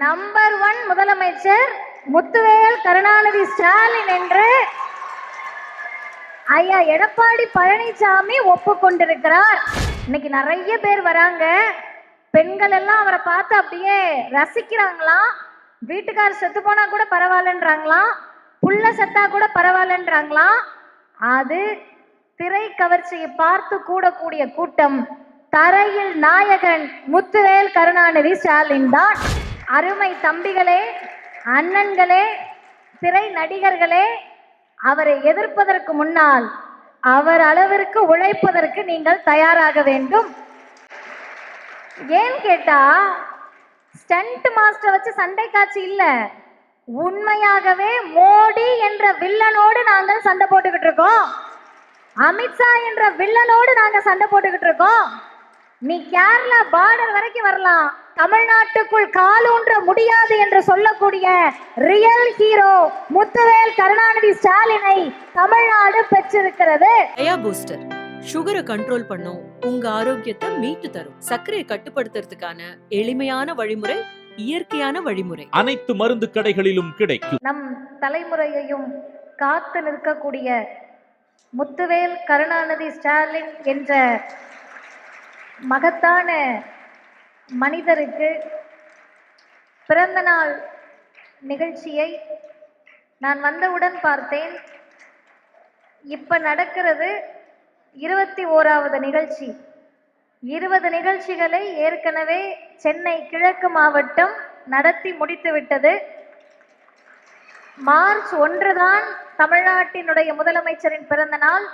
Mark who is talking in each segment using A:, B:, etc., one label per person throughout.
A: Number 1 முதலமைச்சர் முத்துவேல் கருணாநிதி ஸ்டாலின் என்று ஐயா எடப்பாடி பழனிசாமி ஒப்புக்கொண்டிருக்கிறார். இன்னைக்கு நிறைய பேர் வராங்க, பெண்கள் எல்லாம் அவரை பார்த்து அப்படியே ரசிக்கிறாங்களாம். வீட்டுக்காரர் செத்து போனா கூட பரவாயில்லன்றாங்களாம், புள்ள செத்தா கூட பரவாயில்லன்றாங்களாம். அது திரை கவர்ச்சியை பார்த்து கூடக்கூடிய கூட்டம் தரையில் நாயகன் முத்துவேல் கருணாநிதி ஸ்டாலின் தான். அருமை தம்பிகளே, அண்ணன்களே, திரை நடிகர்களே, அவரை எதிர்ப்பதற்கு முன்னால் அவர் அளவிற்கு உழைப்பதற்கு நீங்கள் தயாராக வேண்டும். ஏன் கேட்டா, ஸ்டண்ட் மாஸ்டர் வச்சு சண்டை காட்சி இல்ல, உண்மையாகவே மோடி என்ற வில்லனோடு நாங்கள் சண்டை போட்டுக்கிட்டு இருக்கோம். அமித்ஷா என்ற வில்லனோடு நாங்க சண்டை போட்டுக்கிட்டு இருக்கோம். நீ கேரளா பார்டர் வரைக்கும் வரலாம், தமிழ்நாட்டுக்குள் காலூன்ற முடியாது என்று சொல்லக்கூடிய ரியல் ஹீரோ முத்துவேல் கருணாநிதி ஸ்டாலினை தமிழ்நாடு பெற்றிருக்கிறது.
B: பூஸ்டர் சுகரை கண்ட்ரோல் பண்ணும், உங்க ஆரோக்கியத்தை மீட்டு தரும். சர்க்கரையை கட்டுப்படுத்துறதுக்கான எளிமையான வழிமுறை, இயற்கையான வழிமுறை.
C: அனைத்து மருந்து கடைகளிலும் கிடைக்கும்.
A: நம் தலைமுறையையும் காத்து நிற்கக்கூடிய முத்துவேல் கருணாநிதி ஸ்டாலின் என்ற மகத்தான மனிதருக்கு பிறந்த நாள் நிகழ்ச்சியை நான் வந்தவுடன் பார்த்தேன். இப்ப நடக்கிறது 21வது நிகழ்ச்சி. 20 நிகழ்ச்சிகளை ஏற்கனவே சென்னை கிழக்கு மாவட்டம் நடத்தி முடித்துவிட்டது. மார்ச் 1 தான் தமிழ்நாட்டினுடைய முதலமைச்சரின் பிறந்த நாள்.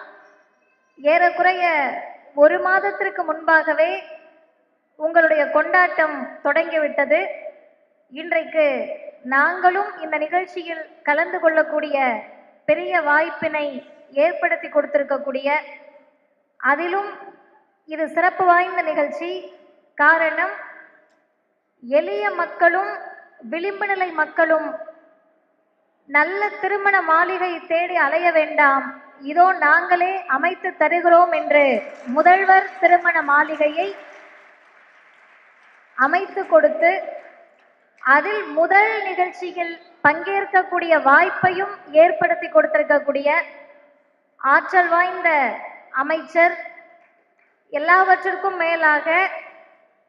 A: ஏறக்குறைய 1 மாதத்திற்கு முன்பாகவே உங்களுடைய கொண்டாட்டம் தொடங்கிவிட்டது. இன்றைக்கு நாங்களும் இந்த நிகழ்ச்சியில் கலந்து கொள்ளக்கூடிய பெரிய வாய்ப்பினை ஏற்படுத்தி கொடுத்திருக்கக்கூடிய, அதிலும் இது சிறப்பு வாய்ந்த நிகழ்ச்சி. காரணம், எளிய மக்களும் விளிம்பு நிலை மக்களும் நல்ல திருமண மாளிகை தேடி அலைய வேண்டாம், இதோ நாங்களே அமைத்து தருகிறோம் என்று முதல்வர் திருமண மாளிகையை அமைத்து கொடுத்து அதில் முதல் நிகழ்ச்சியில் பங்கேற்கக்கூடிய வாய்ப்பையும் ஏற்படுத்தி கொடுத்திருக்கக்கூடிய ஆற்றல் வாய்ந்த அமைச்சர். எல்லாவற்றிற்கும் மேலாக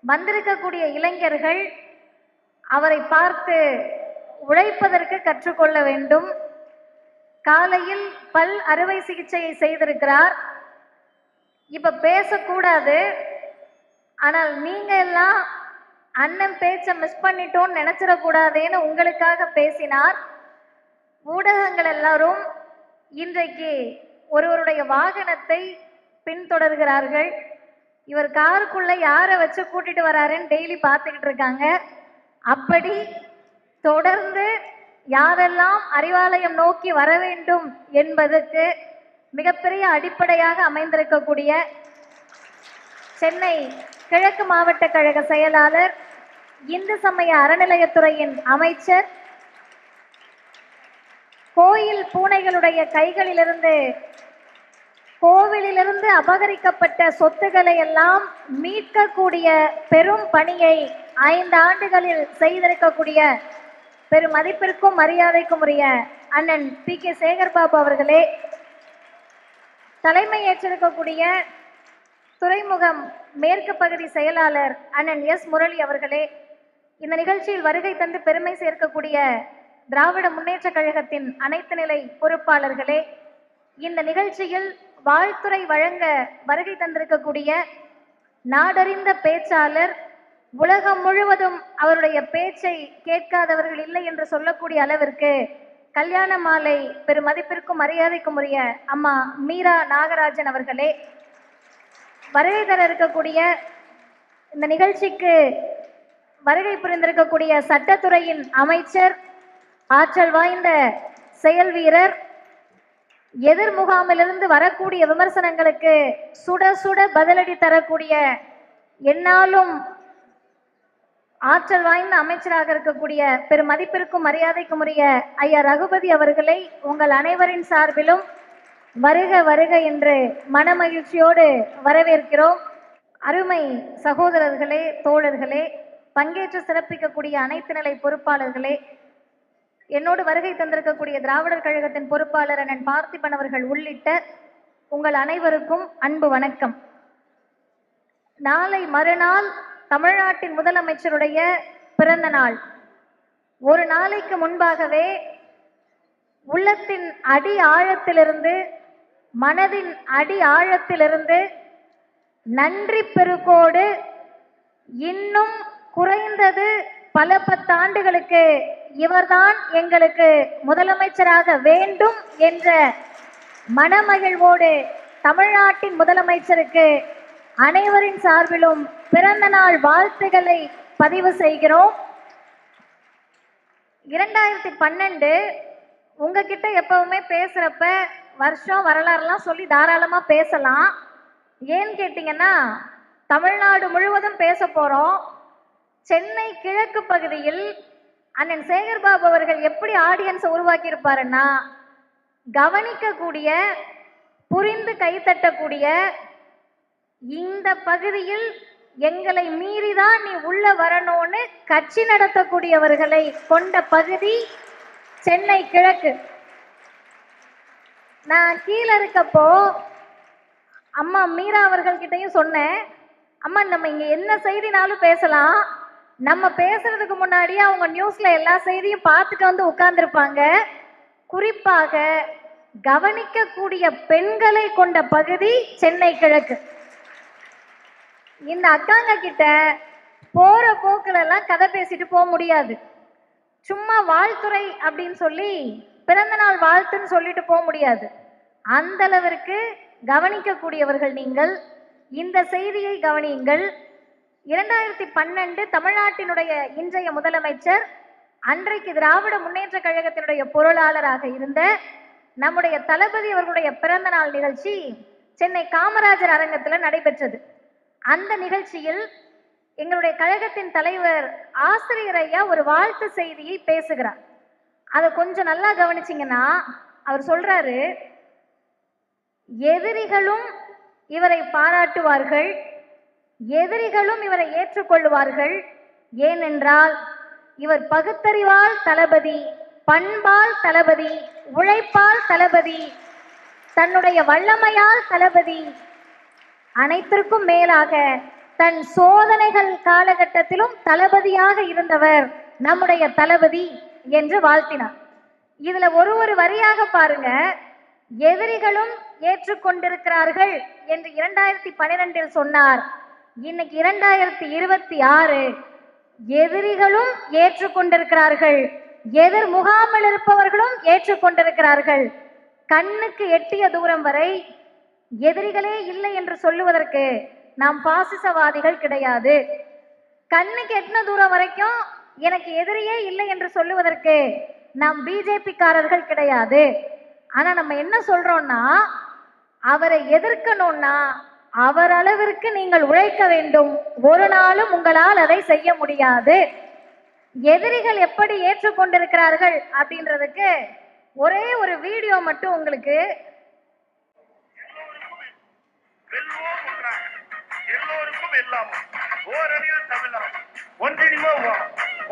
A: வந்திருக்கக்கூடிய இளைஞர்கள் அவரை பார்த்து உழைப்பதற்கு கற்றுக்கொள்ள வேண்டும். காலையில் பல் அறுவை சிகிச்சையை செய்திருக்கிறார். இப்ப பேசக்கூடாது, ஆனால் நீங்க எல்லாம் அண்ணன் பேச்ச மிஸ் பண்ணிட்டோன்னு நினைச்சிடக்கூடாதேன்னு உங்களுக்காக பேசினார். ஊடகங்கள் எல்லாரும் இன்றைக்கு ஒருவருடைய வாகனத்தை பின்தொடர்கிறார்கள். இவர் காருக்குள்ள யாரை வச்சு கூட்டிட்டு வராருன்னு டெய்லி பார்த்துக்கிட்டு இருக்காங்க. அப்படி தொடர்ந்து யாரெல்லாம் அறிவாலயம் நோக்கி வர வேண்டும் என்பதற்கு மிகப்பெரிய அடிப்படையாக அமைந்திருக்கக்கூடிய சென்னை கிழக்கு மாவட்ட கழக செயலாளர், இந்து சமய அறநிலையத்துறையின் அமைச்சர், கோயில் பூனைகளுடைய கைகளிலிருந்து கோவிலிலிருந்து அபகரிக்கப்பட்ட சொத்துக்களை எல்லாம் மீட்கக்கூடிய பெரும் பணியை 5 ஆண்டுகளில் செய்திருக்கக்கூடிய பெரும் மதிப்பிற்கும் மரியாதைக்கும் உரிய அண்ணன் PK சேகர்பாபு அவர்களே, தலைமை ஏற்றிருக்கக்கூடிய துறைமுகம் மேற்கு பகுதி செயலாளர் அண்ணன் S முரளி அவர்களே, இந்த நிகழ்ச்சியில் வருகை தந்து பெருமை சேர்க்கக்கூடிய திராவிட முன்னேற்ற கழகத்தின் அனைத்து நிலை பொறுப்பாளர்களே, இந்த நிகழ்ச்சியில் வாழ்த்துறை வழங்க வருகை தந்திருக்கக்கூடிய நாடறிந்த பேச்சாளர், உலகம் முழுவதும் அவருடைய பேச்சை கேட்காதவர்கள் இல்லை என்று சொல்லக்கூடிய அளவிற்கு கல்யாண மாலை பெரும் மதிப்பிற்கும் மரியாதைக்கும் உரிய அம்மா மீரா நாகராஜன் அவர்களே, வருகை தர இருக்கக்கூடிய இந்த நிகழ்ச்சிக்கு வருகை புரிந்திருக்கக்கூடிய சட்டத்துறையின் அமைச்சர், ஆற்றல் வாய்ந்த செயல் வீரர், எதிர் முகாமிலிருந்து வரக்கூடிய விமர்சனங்களுக்கு சுட சுட பதிலடி தரக்கூடிய என்னாலும் ஆற்றல் வாய்ந்த அமைச்சராக இருக்கக்கூடிய பெரும் மதிப்பிற்கும் மரியாதைக்கும் உரிய ஐயா ரகுபதி அவர்களை உங்கள் அனைவரின் சார்பிலும் வருக வருக என்று மனமகிழ்ச்சியோடு வரவேற்கிறோம். அருமை சகோதரர்களே, தோழர்களே, பங்கேற்று சிறப்பிக்கக்கூடிய அனைத்து நிலை பொறுப்பாளர்களே, என்னோடு வருகை தந்திருக்கக்கூடிய திராவிடர் கழகத்தின் பொறுப்பாளர் அண்ணன் பார்த்திபன் அவர்கள் உள்ளிட்ட உங்கள் அனைவருக்கும் அன்பு வணக்கம். நாளை மறுநாள் தமிழ்நாட்டின் முதலமைச்சருடைய பிறந்த நாள். ஒரு நாளைக்கு முன்பாகவே உள்ளத்தின் அடி ஆழத்திலிருந்து, மனதின் அடி ஆழத்திலிருந்து நன்றி பெருக்கோடு இன்னும் குறைந்தது பல 10 ஆண்டுகளுக்கு இவர்தான் எங்களுக்கு முதலமைச்சராக வேண்டும் என்ற மனமகிழ்வோடு தமிழ்நாட்டின் முதலமைச்சருக்கு அனைவரின் சார்பிலும் பிறந்த நாள் வாழ்த்துக்களை பதிவு செய்கிறோம். 2012 உங்ககிட்ட எப்பவுமே பேசுறப்ப வருஷம் வரலாறுலாம் சொல்லி தாராளமா பேசலாம். ஏன்னு கேட்டீங்கன்னா, தமிழ்நாடு முழுவதும் பேச போறோம். சென்னை கிழக்கு பகுதியில் அண்ணன் சேகர்பாபு அவர்கள் எப்படி ஆடியன்ஸை உருவாக்கி இருப்பாருன்னா, கவனிக்கக்கூடிய, புரிந்து கைத்தட்டக்கூடிய, இந்த பகுதியில் எங்களை மீறிதான் நீ உள்ள வரணும்னு கட்சி நடத்தக்கூடியவர்களை கொண்ட பகுதி சென்னை கிழக்கு. நான் கீழே இருக்கப்போ அம்மா மீரா அவர்கள்கிட்டையும் சொன்னேன், அம்மா நம்ம இங்க என்ன செய்தினாலும் பேசலாம், நம்ம பேசுறதுக்கு முன்னாடியே அவங்க நியூஸ்ல எல்லா செய்தியும் பார்த்துட்டு வந்து உட்கார்ந்துருப்பாங்க. குறிப்பாக கவனிக்கக்கூடிய பெண்களை கொண்ட பகுதி சென்னை கிழக்கு. இந்த அக்காங்க கிட்ட போற போக்குல எல்லாம் கதை பேசிட்டு போக முடியாது. சும்மா வாழ்த்துறை அப்படின்னு சொல்லி பிறந்த நாள் வாழ்த்துன்னு சொல்லிட்டு போக முடியாது. அந்த அளவிற்கு கவனிக்கக்கூடியவர்கள் நீங்கள். இந்த செய்தியை கவனியுங்கள். 2012 தமிழ்நாட்டினுடைய இன்றைய முதலமைச்சர், அன்றைக்கு திராவிட முன்னேற்ற கழகத்தினுடைய பொருளாளராக இருந்த நம்முடைய தளபதி அவர்களுடைய பிறந்த நாள் நிகழ்ச்சி சென்னை காமராஜர் அரங்கத்தில் நடைபெற்றது. அந்த நிகழ்ச்சியில் எங்களுடைய கழகத்தின் தலைவர் ஆசிரியர் ஐயா ஒரு வாழ்த்து செய்தியை பேசுகிறார். அதை கொஞ்சம் நல்லா கவனிச்சிங்கன்னா அவர் சொல்றாரு, எதிரிகளும் இவரை பாராட்டுவார்கள், எதிரிகளும் இவரை ஏற்றுக்கொள்வார்கள். ஏனென்றால் இவர் பகுத்தறிவால் தளபதி, பண்பால் தளபதி, உழைப்பால் தளபதி, தன்னுடைய வல்லமையால் தளபதி, அனைத்திற்கும் மேலாக தன் சோதனைகள் காலகட்டத்திலும் தளபதியாக இருந்தவர் நம்முடைய தளபதி என்று வாழ்த்தினார். இதுல ஒரு வரியாக பாருங்க, எதிரிகளும் ஏற்றுக்கொண்டிருக்கிறார்கள் என்று 2012 சொன்னார். இன்னைக்கு 2026 எதிரிகளும் ஏற்றுக்கொண்டிருக்கிறார்கள், எதிர் முகாமில் இருப்பவர்களும் ஏற்றுக்கொண்டிருக்கிறார்கள். கண்ணுக்கு எட்டிய தூரம் வரை எதிரிகளே இல்லை என்று சொல்லுவதற்கு நாம் பாசிசவாதிகள் கிடையாது. கண்ணுக்கு எட்டின தூரம் வரைக்கும் எனக்கு எதிரியே இல்லை என்று சொல்லுவதற்கு நாம் பிஜேபி காரர்கள் கிடையாது. ஆனா நம்ம என்ன சொல்றோம்னா, அவரை எதிர்க்கணும்னா அவர் அளவிற்கு நீங்கள் உழைக்க வேண்டும். ஒரு நாளும் உங்களால் அதை செய்ய முடியாது. எதிரிகள் எப்படி ஏற்றுக்கொண்டிருக்கிறார்கள் அப்படின்றதுக்கு ஒரே ஒரு வீடியோ மட்டும் உங்களுக்கு.
D: எல்லோருக்கும் எல்லாம் ஓரணியில் தமிழ்நாடு ஒன்றிணைவோ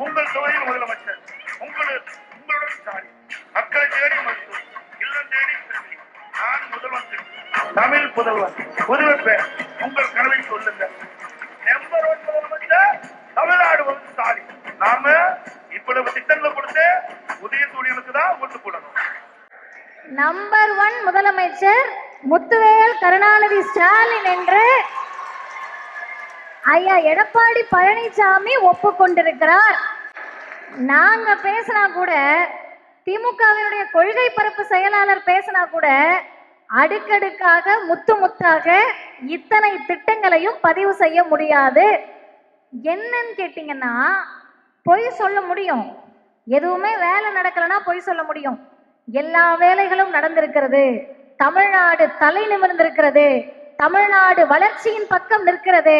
D: உங்கள் தொகையில் முதலமைச்சர் உங்களுடன் சாரி மக்களை தேடி மருத்துவம் இல்லம் தேடி திரும்பி நான் முதலமைச்சர் தமிழ் புதல்வர் புதுவைப்பேர் உங்கள் கனவை சொல்லுங்கள். நம்பர் 1 முதலமைச்சர் தமிழ்நாடு வந்து சாரி. நாம இவ்வளவு திட்டங்களை கொடுத்து புதிய சூரியனுக்கு தான் ஓட்டு போடணும்.
A: நம்பர் 1 முதலமைச்சர் முத்துவேல் கருணாநிதி ஸ்டாலின் என்று ஐயா எடப்பாடி பழனிசாமி ஒப்புக்கொண்டிருக்கிறார். நாங்க பேசினா கூட, திமுகவினுடைய கொள்கை பரப்பு செயலாளர் பேசினா கூட, அடுக்கடுக்காக முத்தாக இத்தனை திட்டங்களையும் பதிவு செய்ய முடியாது. என்னன்னு கேட்டீங்கன்னா, பொய் சொல்ல முடியும். எதுவுமே வேலை நடக்கலன்னா பொய் சொல்ல முடியும். எல்லா வேலைகளும் நடந்திருக்கிறது. தமிழ்நாடு தலை நிமிர்ந்திருக்கிறது. தமிழ்நாடு வளர்ச்சியின் பக்கம் நிற்கிறது.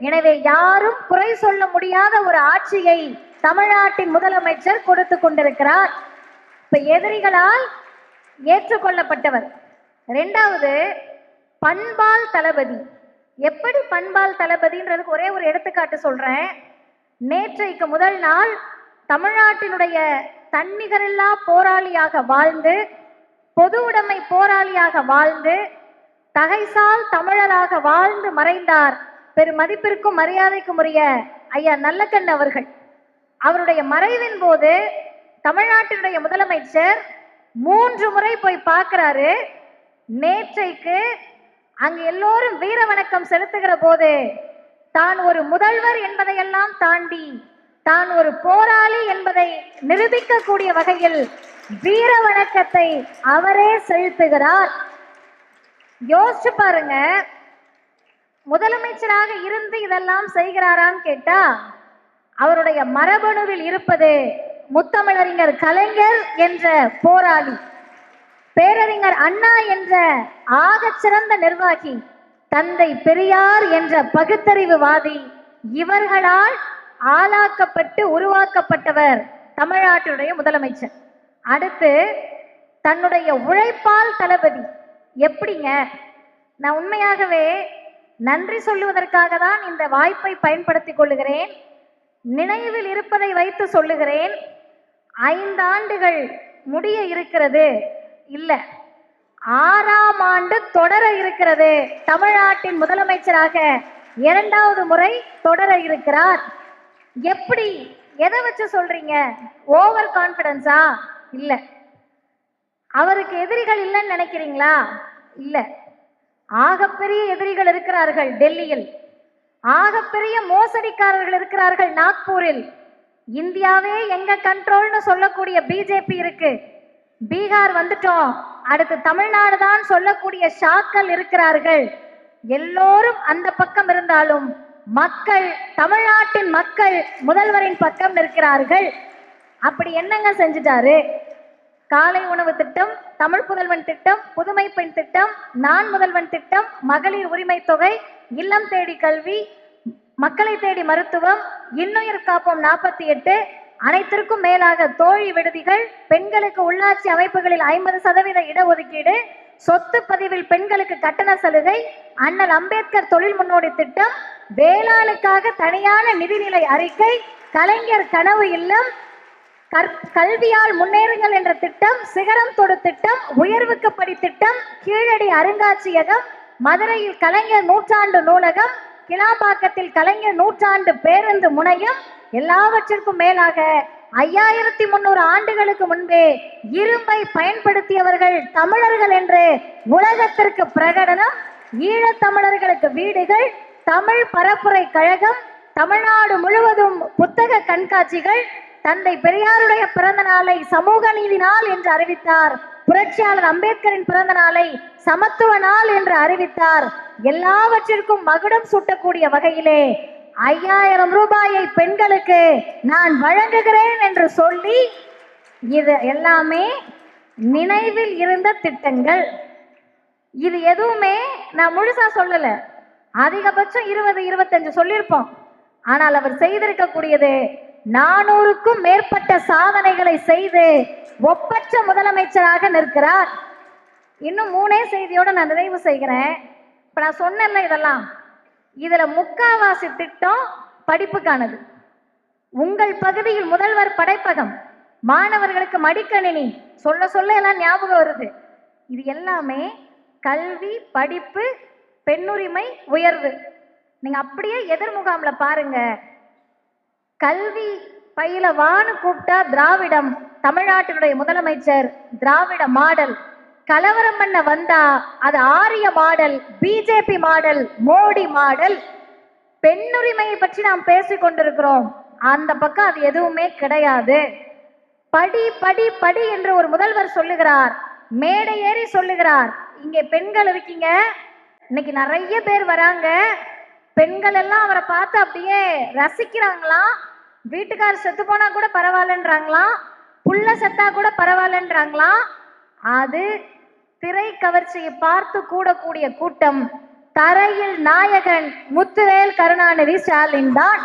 A: எனவே யாரும் குறை சொல்ல முடியாத ஒரு ஆட்சியை தமிழ்நாட்டின் முதலமைச்சர் கொடுத்து கொண்டிருக்கிறார். இப்ப எதிரிகளால் ஏற்றுக்கொள்ளப்பட்டவர். 2வது பண்பால் தளபதி. எப்படி பண்பால் தளபதின்றதுக்கு ஒரே ஒரு எடுத்துக்காட்டு சொல்றேன். நேற்றைக்கு முதல் நாள் தமிழ்நாட்டினுடைய தன்னிகரில்லா போராளியாக வாழ்ந்து, பொது உடைமை போராளியாக வாழ்ந்து, தகைசால் தமிழராக வாழ்ந்து மறைந்தார் பெருமதிப்பிற்கும் மரியாதைக்கும் உரிய ஐயா நல்லக்கண் அவர்கள். அவருடைய மறைவின் போது தமிழ்நாட்டினுடைய முதலமைச்சர் 3 முறை போய் பார்க்கிறாரு. நேற்றைக்கு அங்கு எல்லோரும் வீர வணக்கம் செலுத்துகிற போது தான் ஒரு முதல்வர் என்பதையெல்லாம் தாண்டி தான் ஒரு போராளி என்பதை நிரூபிக்கக்கூடிய வகையில் வீர வணக்கத்தை அவரே செலுத்துகிறார். யோசிச்சு பாருங்க, முதலமைச்சராக இருந்து இதெல்லாம் செய்கிறாரான்னு கேட்டா, அவருடைய மரபணுவில் இருப்பது முத்தமிழறிஞர் கலைஞர் என்ற போராளி, பேரறிஞர் அண்ணா என்ற ஆகச்சிறந்த நிர்வாகி, தந்தை பெரியார் என்ற பகுத்தறிவுவாதி, இவர்களால் ஆளாக்கப்பட்டு உருவாக்கப்பட்டவர் தமிழ்நாட்டுடைய முதலமைச்சர். அடுத்து தன்னுடைய உழைப்பால் தளபதி. எப்படிங்க? நான் உண்மையாகவே நன்றி சொல்லுவதற்காக தான் இந்த வாய்ப்பை பயன்படுத்திக் கொள்ளுகிறேன். நினைவில் இருப்பதை வைத்து சொல்லுகிறேன். 5 ஆண்டுகள் முடிய இருக்கிறது, இல்ல 6ஆம் ஆண்டு தொடர இருக்கிறது. தமிழ்நாட்டின் முதலமைச்சராக 2வது முறை தொடர இருக்கிறார். எப்படி, எதை வச்சு சொல்றீங்க? ஓவர் கான்பிடன்ஸா? இல்ல. அவருக்கு எதிரிகள் இல்லைன்னு நினைக்கிறீங்களா? இல்ல. ஆகப்பெரிய எதிரிகள் இருக்கிறார்கள் டெல்லியில், ஆகப்பெரிய மோசடிக்காரர்கள் இருக்கிறார்கள் நாக்பூரில். இந்தியாவே எங்க கண்ட்ரோல்னு சொல்லக்கூடிய பிஜேபி இருக்கு. பீகார் வந்துட்டோம், அடுத்து தமிழ்நாடு தான் சொல்லக்கூடிய ஷாக்கள் இருக்கிறார்கள். எல்லோரும் அந்த பக்கம் இருந்தாலும் மக்கள், தமிழ்நாட்டின் மக்கள் முதல்வரின் பக்கம் நிற்கிறார்கள். அப்படி என்னங்க செஞ்சுட்டாரு? காலை உணவு திட்டம், தமிழ் புதல்வன் திட்டம், புதுமை பெண் திட்டம், நான் முதல்வன் திட்டம், மகளிர் உரிமை தொகை, இல்லம் தேடி கல்வி, மக்களை தேடி மருத்துவம், இன்னுயிர் காப்போம் 48, அனைத்திற்கும் மேலாக தோழி விடுதிகள், பெண்களுக்கு உள்ளாட்சி அமைப்புகளில் 50% இடஒதுக்கீடு, சொத்து பதிவில் பெண்களுக்கு கட்டண சலுகை, அண்ணல் அம்பேத்கர் தொழில் முன்னோடி திட்டம், வேளாணுக்காக தனியான நிதிநிலை அறிக்கை, கலைஞர் கனவு இல்லம், கல்வியால் முன்னேறுங்கள் என்ற திட்டம், சிகரம் தொடு திட்டம், உயர்வுக்கு படி திட்டம், கீழடி அருங்காட்சியகம், மதுரையில் கலைஞர் நூற்றாண்டு நூலகம், கிளாம்பாக்கத்தில் கலைஞர் நூற்றாண்டு பேருந்து முனையம், எல்லாவற்றிற்கும் மேலாக 5300 ஆண்டுகளுக்கு முன்பே இரும்பை பயன்படுத்தியவர்கள் தமிழர்கள் என்று உலகத்திற்கு பிரகடனம், ஈழத்தமிழர்களுக்கு வீடுகள், தமிழ் பரப்புரை கழகம், தமிழ்நாடு முழுவதும் புத்தக கண்காட்சிகள், தந்தை பெரியாருடைய பிறந்த நாளை சமூக நீதி நாள் என்று அறிவித்தார், புரட்சியாளர் அம்பேத்கரின் பிறந்த நாளை சமத்துவ நாள் என்று அறிவித்தார். எல்லாவற்றிற்கும் மகுடம் சூட்டக்கூடிய வகையிலே 5000 ரூபாயை பெண்களுக்கு நான் வழங்குகிறேன் என்று சொல்லி, இது எல்லாமே நினைவில் இருந்த திட்டங்கள். இது எதுவுமே நான் முழுசா சொல்லல, அதிகபட்சம் 20-25 சொல்லியிருப்போம். ஆனால் அவர் செய்திருக்கக்கூடியது 400க்கும் மேற்பட்ட சாதனைகளை செய்து ஒப்பற்ற முதலமைச்சராக நிற்கிறார். இன்னும் 3 செய்தியோட நான் நிறைவு செய்கிறேன். இப்ப நான் சொன்னேன்ல, இதெல்லாம் இதுல முக்காவாசி திட்டம் படிப்புக்கானது. உங்கள் பகுதியில் முதல்வர் படைப்பகம், மாணவர்களுக்கு மடிக்கணினி, சொல்ல சொல்ல எல்லாம் ஞாபகம் வருது. இது எல்லாமே கல்வி, படிப்பு, பெண்ணுரிமை, உயர்வு. நீங்க அப்படியே எதிர்முகாம்ல பாருங்க, கல்வி பயில வான்னு கூப்பிட்டா திராவிடம், தமிழ்நாட்டினுடைய முதலமைச்சர் திராவிட மாடல். கலவரம் பண்ண வந்தா அது ஆரிய model, BJP model, Modi model. பெண்ணுரிமையை பற்றி நாம் பேசிக் கொண்டிருக்கிறோம், அந்த பக்கம் அது எதுவுமே கிடையாது. படி படி படி என்று ஒரு முதல்வர் சொல்லுகிறார், மேடை ஏறி சொல்லுகிறார். இங்கே பெண்கள் இருக்கீங்க, இன்னைக்கு நிறைய பேர் வராங்க, பெண்கள் எல்லாம் அவரை பார்த்து அப்படியே ரசிக்கிறாங்களாம். வீட்டுக்காரர் செத்து போனா கூட பரவாயில்லன்றாங்களாம், புள்ள செத்தா கூட பரவாயில்லன்றாங்களாம். அது திரை கவர்ச்சியை பார்த்து கூடக்கூடிய கூட்டம் தரையில் நாயகன் முத்துவேல் கருணாநிதி ஸ்டாலின் தான்.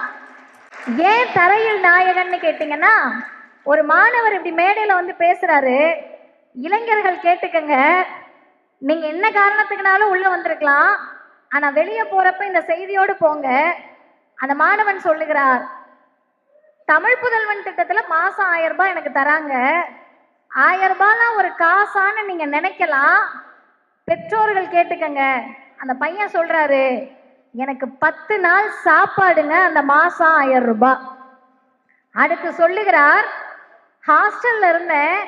A: ஏன் தரையில் நாயகன்னு கேட்டீங்கன்னா, ஒரு மாணவர் இப்படி மேடையில வந்து பேசுறாரு, இளைஞர்கள் கேட்டுக்கங்க, நீங்க என்ன காரணத்துக்குனாலும் உள்ள வந்திருக்கலாம், ஆனா வெளியே போறப்ப இந்த செய்தியோடு போங்க. அந்த மாணவன் சொல்லுகிறார், தமிழ் புதல்வன் திட்டத்துல மாசம் 1000 ரூபாய் எனக்கு தராங்க. 1000 ரூபாய்லாம் ஒரு காசான்னு நீங்க நினைக்கலாம். பெற்றோர்கள் கேட்டுக்கங்க. அந்த பையன் சொல்றாரு, எனக்கு 10 நாள் சாப்பாடுங்க, அந்த மாசம் 1000 ரூபாய். அடுத்து சொல்லுகிறார், ஹாஸ்டல்ல இருந்தேன்,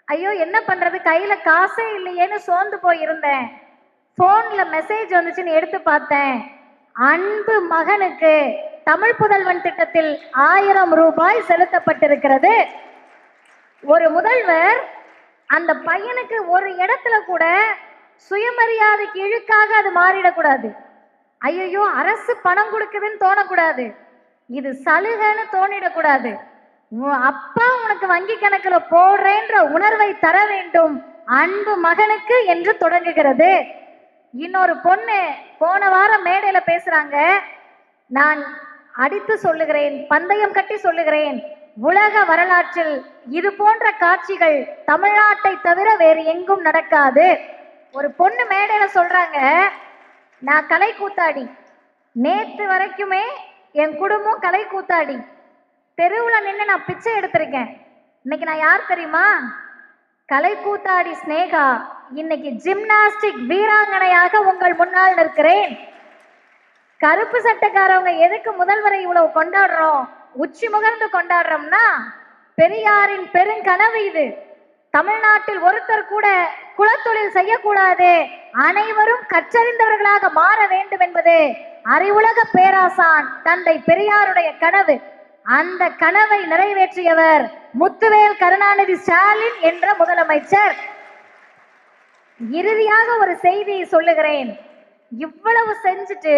A: ஐயோ என்ன பண்றது, கையில காசே இல்லையேன்னு சோர்ந்து போயிருந்தேன். போன்ல மெசேஜ் வந்துச்சுன்னு எடுத்து பார்த்தேன். அன்பு மகனுக்கு தமிழ் புதல்வன் திட்டத்தில் 1000 ரூபாய் செலுத்தப்பட்டிருக்கிறது. ஒரு முதல்வர் அந்த பையனுக்கு ஒரு இடத்துல கூட சுயமரியாதைக்கு இழுக்காக அது மாறிடக்கூடாது. ஐயோ அரசு பணம் கொடுக்குதுன்னு தோணக்கூடாது, இது சலுகைன்னு தோணிடக்கூடாது. அப்பா உனக்கு வங்கி கணக்குல போடுறேன்ற உணர்வை தர வேண்டும் அன்பு மகனுக்கு என்று தொடங்குகிறது. இன்னொரு பொண்ணு போன வாரம் மேடையில பேசுறாங்க, நான் அடித்து சொல்லுகிறேன், பந்தயம் கட்டி சொல்லுகிறேன், உலக வரலாற்றில் இது போன்ற காட்சிகள் தமிழ்நாட்டை தவிர வேறு எங்கும் நடக்காது. ஒரு பொண்ணு மேடையில சொல்றாங்க, நான் கலை கூத்தாடி, நேற்று வரைக்குமே என் குடும்பம் கலை கூத்தாடி, தெருவில் நின்று நான் பிச்சை எடுத்திருக்கேன். இன்னைக்கு நான் யார் தெரியுமா? கலை கூத்தாடி ஸ்னேகா. இன்னைக்கு ஜிம்னாஸ்டிக் வீராங்கனையாக உங்கள் முன்னால் நிற்கிறேன். கருப்பு சட்டைக்காரவங்க எதுக்கு முதல்வரை இவ்வளவு கொண்டாடுறோம், உச்சி முகர்ந்து கொண்டாடுறோம்னா, பெரியாரின் பெருங்கனவு இது. தமிழ்நாட்டில் ஒருத்தர் கூட குலத்தொழில் செய்யக்கூடாது, அனைவரும் கற்றறிந்தவர்களாக மாற வேண்டும் என்பது அறிவுலக பேராசான் தந்தை பெரியாருடைய கனவு. அந்த கனவை நிறைவேற்றியவர் முத்துவேல் கருணாநிதி ஸ்டாலின் என்ற முதலமைச்சர். இறுதியாக ஒரு செய்தியை சொல்லுகிறேன். இவ்வளவு செஞ்சுட்டு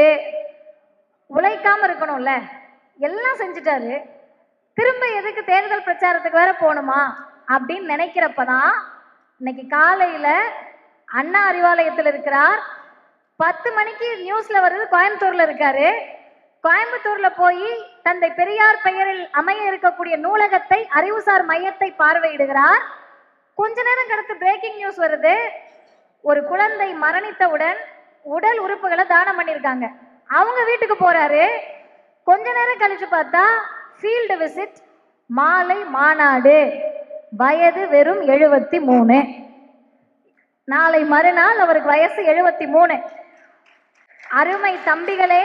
A: உழைக்காம இருக்கணும்ல, எல்லாம் செஞ்சுட்டாரு, திரும்ப எதுக்கு தேர்தல் பிரச்சாரத்துக்கு வேற போகணுமா அப்படின்னு நினைக்கிறப்பதான் இன்னைக்கு காலையில அண்ணா அறிவாலயத்தில் இருக்கிறார். 10 மணிக்கு நியூஸ்ல வருது கோயம்புத்தூர்ல இருக்காரு. கோயம்புத்தூர்ல போய் தந்தை பெரியார் பெயரில் அமைய இருக்கக்கூடிய நூலகத்தை, அறிவுசார் மையத்தை பார்வையிடுகிறார். கொஞ்ச நேரம் கழித்து பிரேக்கிங் நியூஸ் வருது, ஒரு குழந்தை மரணித்தவுடன் உடல் உறுப்புகளை தானம் பண்ணியிருக்காங்க. அவங்க வீட்டுக்கு போறாரு. கொஞ்ச நேரம் கழிச்சு பார்த்தா ஃபீல்டு விசிட், மாலை மாநாடு, வயது வெறும் 73. நாளை மறுநாள் அவருக்கு வயசு 73. அருமை தம்பிகளே,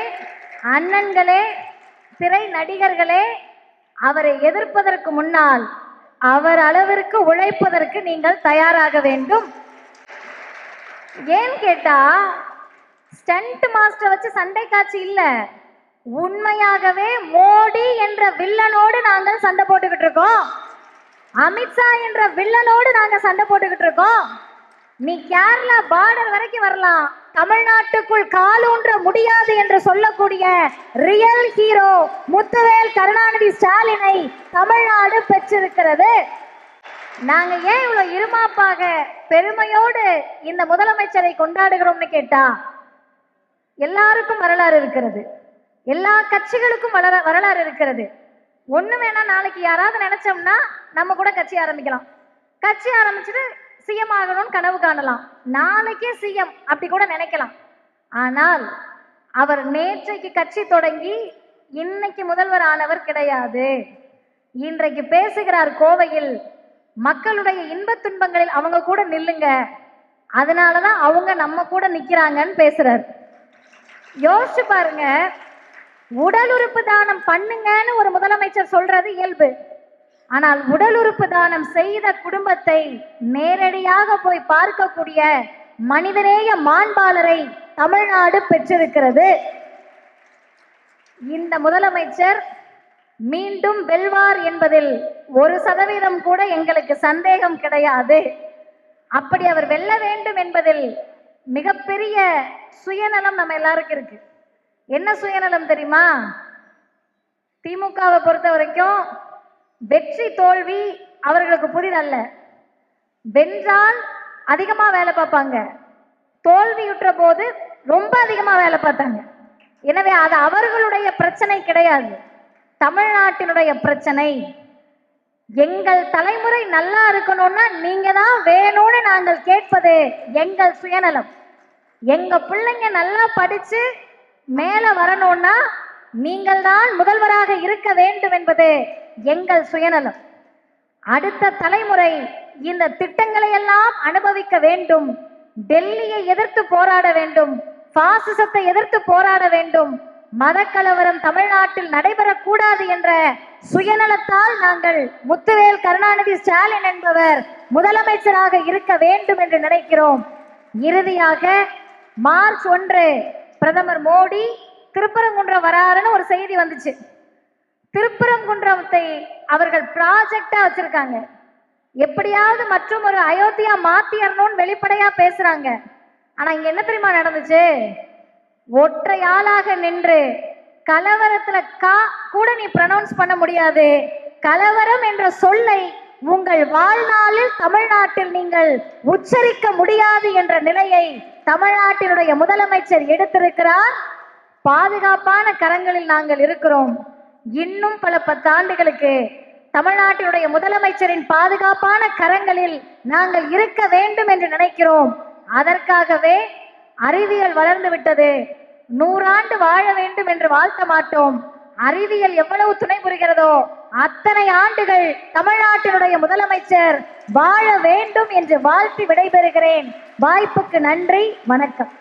A: அண்ணன்களே, திரை நடிகர்களே, அவரை எதிர்ப்பதற்கு முன்னால் அவர் அளவிற்கு உழைப்பதற்கு நீங்கள் தயாராக வேண்டும். ஏன் கேட்டா, ஸ்டண்ட் மாஸ்டர் வச்சு சண்டை காட்சி இல்ல, உண்மையாகவே மோடி என்ற வில்லனோடு நாங்கள் சண்டை போட்டுக்கிட்டு இருக்கோம். அமித்ஷா என்ற வில்லனோடு நாங்க சண்டை போட்டுக்கிட்டு இருக்கோம். நீ கேரளா பார்டர் வரைக்கும் வரலாம், தமிழ்நாட்டுக்குள் காலூன்ற முடியாது என்று சொல்லக்கூடிய ரியல் ஹீரோ முத்துவேல் கருணாநிதி ஸ்டாலினை தமிழ்நாடு பெற்றிருக்கிறது. நாங்க ஏன் இவ்வளவு இருமாப்பாக பெருமையோடு இந்த முதலமைச்சரை கொண்டாடுகிறோம்னு கேட்டா, எல்லாருக்கும் வரலாறு இருக்கிறது, எல்லா கட்சிகளுக்கும் வரலாறு இருக்கிறது. ஒண்ணு வேணா, நாளைக்கு யாராவது நினைச்சோம்னா நம்ம கூட கட்சி ஆரம்பிக்கலாம், கட்சி ஆரம்பிச்சுட்டு சிஎம் ஆகணும்னு கனவு காணலாம், நாளைக்கே சிஎம் அப்படி கூட நினைக்கலாம். ஆனால் அவர் நேற்றைக்கு கட்சி தொடங்கி இன்னைக்கு முதல்வர் ஆனவர் கிடையாது. இன்றைக்கு பேசுகிறார் கோவையில், மக்களுடைய இன்ப துன்பங்களில் அவங்க கூட நில்லுங்க, அதனாலதான் அவங்க நம்ம கூட நிக்கிறாங்கன்னு பேசுறாரு. யோசிச்சு பாருங்க, உடல் உறுப்பு தானம் பண்ணுங்கன்னு ஒரு முதலமைச்சர் சொல்றது இயல்பு. ஆனால் உடல் உறுப்பு தானம் செய்த குடும்பத்தை நேரடியாக போய் பார்க்கக்கூடிய மனிதநேய மாண்பாளரை தமிழ்நாடு பெற்றிருக்கிறது. இந்த முதலமைச்சர் மீண்டும் வெல்வார் என்பதில் 1% கூட எங்களுக்கு சந்தேகம் கிடையாது. அப்படி அவர் வெல்ல வேண்டும் என்பதில் மிகப்பெரிய சுயநலம் நம்ம எல்லாருக்கும் இருக்கு. என்ன சுயநலம் தெரியுமா? திமுகவை பொறுத்த வரைக்கும் வெற்றி தோல்வி அவர்களுக்கு புதிதல்ல. வென்றால் அதிகமா வேலை பார்ப்பாங்க, தோல்வியுற்ற போது ரொம்ப அதிகமா வேலை பார்த்தாங்க. எனவே அது அவர்களுடைய பிரச்சனை கிடையாது, தமிழ்நாட்டினுடைய பிரச்சனை. எங்கள் தலைமுறை நல்லா இருக்கணும்னா நீங்க தான் வேணும்னு நாங்கள் கேட்பது எங்கள் சுயநலம். எங்க பிள்ளைங்க நல்லா படிச்சு மேல வரணும்னா நீங்கள் தான் முதல்வராக இருக்க வேண்டும் என்பது எங்கள் சுயநலம். அடுத்த தலைமுறை இந்த திட்டங்களை எல்லாம் அனுபவிக்க வேண்டும். டெல்லியை எதிர்த்து போராட வேண்டும், பாசிசத்தை எதிர்த்து போராட வேண்டும், மதக்கலவரம் தமிழ்நாட்டில் நடைபெறக்கூடாது என்ற சுயநலத்தால் நாங்கள் முத்துவேல் கருணாநிதி ஸ்டாலின் என்பவர் முதலமைச்சராக இருக்க வேண்டும் என்று நினைக்கிறோம். இறுதியாக மார்ச் 1 பிரதமர் மோடி திருப்பரங்குன்றம் வராருன்னு ஒரு செய்தி வந்துச்சு. திருப்பரங்குன்றத்தை அவர்கள் ப்ராஜெக்டா வச்சிருக்காங்க. எப்படியாவது மற்றும் ஒரு அயோத்தியா மாத்திரணும்னு வெளிப்படையா பேசுறாங்க. ஆனா இங்க என்ன தெரியுமா நடந்துச்சு? ஒற்றை ஆளாக நின்று கலவரத்துல கூட நீ ப்ரொனவுன்ஸ் பண்ண முடியாது. கலவரம் என்ற சொல்லை உங்கள் வாழ்நாளில் தமிழ்நாட்டில் நீங்கள் உச்சரிக்க முடியாது என்ற நிலையை தமிழ்நாட்டினுடைய முதலமைச்சர் எடுத்திருக்கிறார். பாதுகாப்பான கரங்களில் நாங்கள் இருக்கிறோம். இன்னும் பல 10 ஆண்டுகளுக்கு தமிழ்நாட்டினுடைய முதலமைச்சரின் பாதுகாப்பான கரங்களில் நாங்கள் இருக்க வேண்டும் என்று நினைக்கிறோம். அதற்காகவே அறிவியல் வளர்ந்து விட்டது, 100 ஆண்டு வாழ வேண்டும் என்று வாழ்த்த மாட்டோம். அறிவியல் எவ்வளவு துணை புரிகிறதோ அத்தனை ஆண்டுகள் தமிழ்நாட்டினுடைய முதலமைச்சர் வாழ வேண்டும் என்று வாழ்த்தி விடைபெறுகிறேன். வாய்ப்புக்கு நன்றி, வணக்கம்.